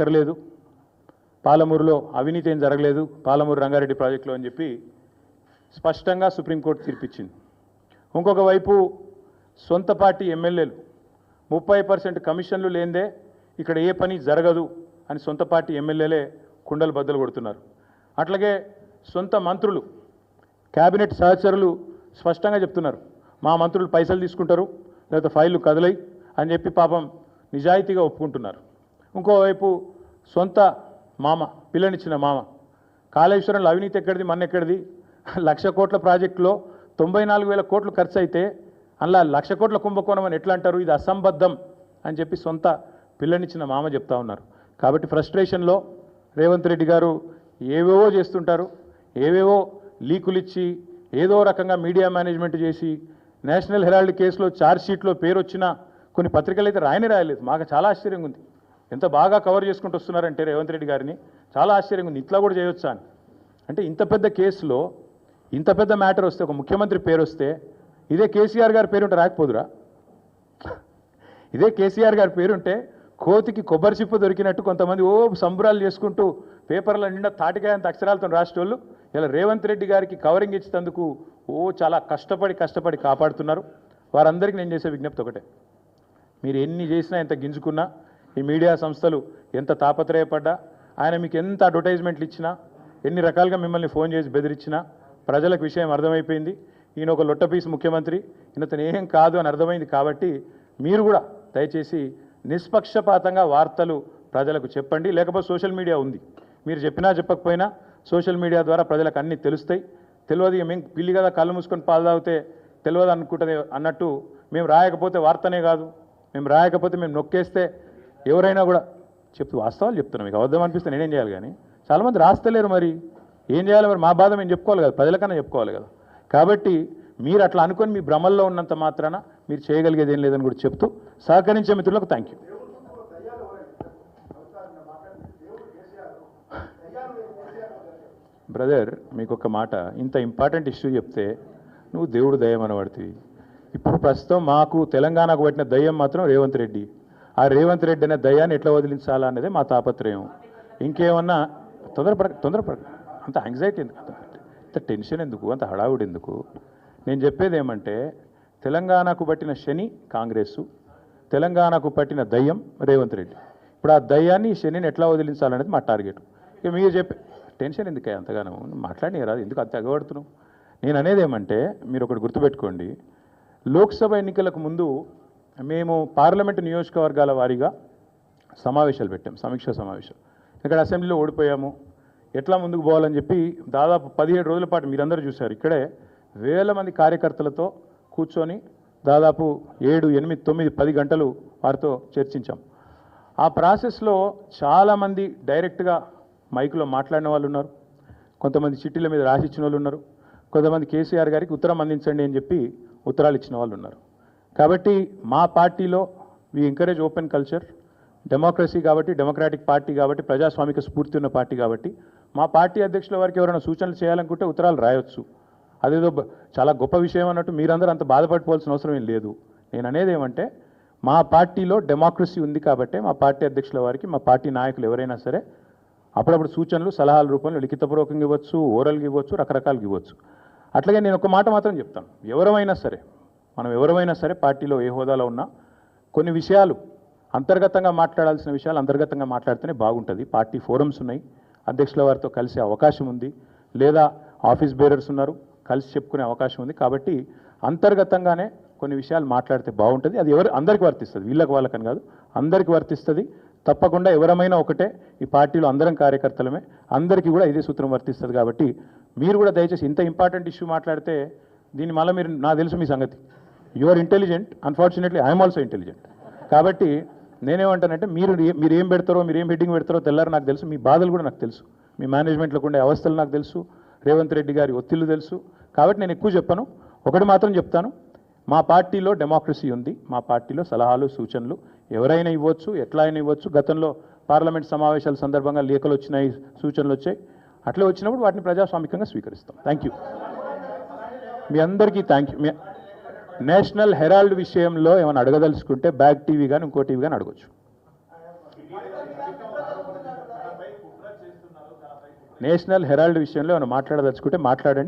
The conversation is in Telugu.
అక్కర్లేదు, పాలమూరులో అవినీతి ఏం జరగలేదు పాలమూరు రంగారెడ్డి ప్రాజెక్టులో అని చెప్పి స్పష్టంగా సుప్రీంకోర్టు తీర్పిచ్చింది. ఇంకొక వైపు సొంత పార్టీ ఎమ్మెల్యేలు 30% కమిషన్లు లేనిదే ఇక్కడ ఏ పని జరగదు అని సొంత పార్టీ ఎమ్మెల్యేలే కుండలు బద్దలు కొడుతున్నారు. అట్లాగే సొంత మంత్రులు క్యాబినెట్ సహచరులు స్పష్టంగా చెప్తున్నారు, మా మంత్రులు పైసలు తీసుకుంటారు లేకపోతే ఫైళ్ళు కదలై అని చెప్పి పాపం నిజాయితీగా ఒప్పుకుంటున్నారు. ఇంకోవైపు సొంత మామ, పిల్లనిచ్చిన మామ, కాళేశ్వరంలో అవినీతి ఎక్కడిది మన్నెక్కడిది, 1,00,000 కోట్ల ప్రాజెక్టులో 94,000 కోట్లు ఖర్చు అయితే అలా 1,00,000 కోట్ల కుంభకోణం అని ఎట్లా అంటారు, ఇది అసంబద్ధం అని చెప్పి సొంత పిల్లనిచ్చిన మామ చెప్తా ఉన్నారు. కాబట్టి ఫ్రస్ట్రేషన్లో రేవంత్ రెడ్డి గారు ఏవేవో చేస్తుంటారు, ఏవేవో లీకులు ఇచ్చి ఏదో రకంగా మీడియా మేనేజ్మెంట్ చేసి నేషనల్ హెరాల్డ్ కేసులో ఛార్జ్షీట్లో పేరు వచ్చిన కొన్ని పత్రికలు అయితే రాయలేదు. మాకు చాలా ఆశ్చర్యంగా ఉంది, ఎంత బాగా కవర్ చేసుకుంటూ వస్తున్నారంటే రేవంత్ రెడ్డి గారిని, చాలా ఆశ్చర్యంగా ఉంది, ఇట్లా కూడా చేయొచ్చా అని. అంటే ఇంత పెద్ద కేసులో ఇంత పెద్ద మ్యాటర్ వస్తే, ఒక ముఖ్యమంత్రి పేరు వస్తే, ఇదే కేసీఆర్ గారి పేరుంటే రాకపోదురా? ఇదే కేసీఆర్ గారి పేరుంటే కోతికి కొబ్బరి చిప్ప దొరికినట్టు కొంతమంది సంబరాలు చేసుకుంటూ పేపర్ల నిండా తాటికాయ అంత అక్షరాలతో రాసేటోళ్ళు ఇలా రేవంత్ రెడ్డి గారికి కవరింగ్ ఇచ్చేందుకు చాలా కష్టపడి కాపాడుతున్నారు. వారందరికీ నేను చేసే విజ్ఞప్తి ఒకటే, మీరు ఎన్ని చేసినా, ఎంత గింజుకున్నా, ఈ మీడియా సంస్థలు ఎంత తాపత్రయపడ్డా, ఆయన మీకు ఎంత అడ్వర్టైజ్మెంట్లు ఇచ్చినా, ఎన్ని రకాలుగా మిమ్మల్ని ఫోన్ చేసి బెదిరించినా ప్రజలకు విషయం అర్థమైపోయింది. ఈయన ఒక లొట్టపీసు ముఖ్యమంత్రి, ఈయనతను ఏం కాదు అని అర్థమైంది. కాబట్టి మీరు కూడా దయచేసి నిష్పక్షపాతంగా వార్తలు ప్రజలకు చెప్పండి. లేకపోతే సోషల్ మీడియా ఉంది, మీరు చెప్పినా చెప్పకపోయినా సోషల్ మీడియా ద్వారా ప్రజలకు అన్నీ తెలుస్తాయి. తెలియదు ఇక మేము పిల్లి కదా కళ్ళు మూసుకొని పాలు తాగితే తెలియదు అనుకుంటుంది అన్నట్టు, మేము రాయకపోతే వార్తనే కాదు, మేము రాయకపోతే మేము నొక్కేస్తే ఎవరైనా కూడా వాస్తవాలు చెప్తున్నాం. మీకు అబద్ధం అనిపిస్తే నేనేం చేయాలి? కానీ చాలామంది రాస్తలేరు, మరి ఏం చేయాలి? మరి మా బాధ మేము చెప్పుకోవాలి కదా, ప్రజలకన్నా చెప్పుకోవాలి కదా. కాబట్టి మీరు అట్లా అనుకొని మీ భ్రమల్లో ఉన్నంత మాత్రాన మీరు చేయగలిగేది ఏం లేదని కూడా చెప్తూ సహకరించే మిత్రులకు థ్యాంక్ యూ. బ్రదర్, మీకు ఒక మాట, ఇంత ఇంపార్టెంట్ ఇష్యూ చెప్తే నువ్వు దేవుడు దయ్యం అనబడుతుంది. ఇప్పుడు ప్రస్తుతం మాకు తెలంగాణకు పట్టిన దయ్యం మాత్రం రేవంత్ రెడ్డి. ఆ రేవంత్ రెడ్డి అనే దయ్యాన్ని ఎట్లా వదిలించాలా అనేది మా తాపత్రయం. ఇంకేమన్నా తొందరపడ అంత యాంగ్జైటీ ఎందుకు, అంత టెన్షన్ ఎందుకు, అంత హడావుడి ఎందుకు? నేను చెప్పేది ఏమంటే, తెలంగాణకు పట్టిన శని కాంగ్రెసు, తెలంగాణకు పట్టిన దయ్యం రేవంత్ రెడ్డి. ఇప్పుడు ఆ దయ్యాన్ని శనిని ఎట్లా వదిలించాలనేది మా టార్గెట్. ఇక మీరు చెప్పే టెన్షన్ ఎందుకే అంతగానో మాట్లాడినారా, ఎందుకు అంత ఎగబడుతున్నావు? నేను అనేది ఏమంటే, మీరు ఒకటి గుర్తుపెట్టుకోండి, లోక్సభ ఎన్నికలకు ముందు మేము పార్లమెంటు నియోజకవర్గాల వారీగా సమావేశాలు పెట్టాం, సమీక్షా సమావేశం. ఇక్కడ అసెంబ్లీలో ఓడిపోయాము, ఎట్లా ముందుకు పోవాలని చెప్పి దాదాపు 17 రోజుల పాటు మీరందరూ చూశారు. ఇక్కడే వేల మంది కార్యకర్తలతో కూర్చొని దాదాపు 7, 8, 9, 10 గంటలు వారితో చర్చించాం. ఆ ప్రాసెస్లో చాలామంది డైరెక్ట్గా మైకులో మాట్లాడిన వాళ్ళు ఉన్నారు, కొంతమంది చిట్టీల మీద రాసిచ్చిన వాళ్ళు ఉన్నారు, కొంతమంది కేసీఆర్ గారికి ఉత్తరం అందించండి అని చెప్పి ఉత్తరాలు ఇచ్చిన వాళ్ళు ఉన్నారు. కాబట్టి మా పార్టీలో we encourage open culture, democracy కాబట్టి, డెమోక్రాటిక్ పార్టీ కాబట్టి, ప్రజాస్వామిక స్ఫూర్తి ఉన్న పార్టీ కాబట్టి, మా పార్టీ అధ్యక్షుల వారికి ఎవరైనా సూచనలు చేయాలనుకుంటే ఉత్తరాలు రాయొచ్చు. అదేదో చాలా గొప్ప విషయం అన్నట్టు మీరందరూ అంత బాధపడిపోవాల్సిన అవసరం ఏం లేదు. నేను అనేది ఏమంటే, మా పార్టీలో డెమోక్రసీ ఉంది కాబట్టి మా పార్టీ అధ్యక్షుల వారికి, మా పార్టీ నాయకులు ఎవరైనా సరే అప్పుడప్పుడు సూచనలు, సలహాల రూపంలో లిఖితపూర్వకంగా ఇవ్వచ్చు, ఓరల్గా ఇవ్వచ్చు, రకరకాలుగా ఇవ్వచ్చు. అట్లాగే నేను ఒక మాట మాత్రం చెప్తాను, మనం ఎవరైనా సరే పార్టీలో ఏ హోదాలో ఉన్నా కొన్ని విషయాలు అంతర్గతంగా మాట్లాడాల్సిన విషయాలు అంతర్గతంగా మాట్లాడితేనే బాగుంటుంది. పార్టీ ఫోరమ్స్ ఉన్నాయి, అధ్యక్షుల వారితో కలిసే అవకాశం ఉంది, లేదా ఆఫీస్ బేరర్స్ ఉన్నారు, కలిసి చెప్పుకునే అవకాశం ఉంది. కాబట్టి అంతర్గతంగానే కొన్ని విషయాలు మాట్లాడితే బాగుంటుంది. అది అందరికీ వర్తిస్తుంది, వీళ్ళకి వాళ్ళకని కాదు, అందరికీ వర్తిస్తుంది. తప్పకుండా ఎవరమైనా ఒకటే, ఈ పార్టీలో అందరం కార్యకర్తలమే, అందరికీ కూడా ఇదే సూత్రం వర్తిస్తుంది. కాబట్టి మీరు కూడా దయచేసి ఇంత ఇంపార్టెంట్ ఇష్యూ మాట్లాడితే దీన్ని మళ్ళీ మీరు, నాకు తెలుసు మీ సంగతి, you are intelligent, unfortunately I'm also intelligent. కాబట్టి నేనేమంటానంటే, మీరు ఏం పెడతారో, మీరు ఏం హెడ్డింగ్ పెడతారో తెల్లారు నాకు తెలుసు, మీ బాధలు కూడా నాకు తెలుసు, మీ మేనేజ్మెంట్లోకి ఉండే అవస్థలు నాకు తెలుసు, రేవంత్ రెడ్డి గారి ఒత్తిళ్లు తెలుసు. కాబట్టి నేను ఎక్కువ చెప్పను, ఒకటి మాత్రం చెప్తాను, మా పార్టీలో డెమోక్రసీ ఉంది, మా పార్టీలో సలహాలు సూచనలు ఎవరైనా ఇవ్వచ్చు, ఎట్లా అయినా ఇవ్వచ్చు. గతంలో పార్లమెంట్ సమావేశాల సందర్భంగా లేఖలు వచ్చినాయి, సూచనలు వచ్చాయి, అట్లా వచ్చినప్పుడు వాటిని ప్రజాస్వామికంగా స్వీకరిస్తాం. థ్యాంక్ యూ, మీ అందరికీ థ్యాంక్ యూ. నేషనల్ హెరాల్డ్ విషయంలో ఏమైనా అడగదలుచుకుంటే బ్యాక్ టీవీ కానీ ఇంకో టీవీ కానీ అడగచ్చు. నేషనల్ హెరాల్డ్ విషయంలో ఏమైనా మాట్లాడదలుచుకుంటే మాట్లాడండి.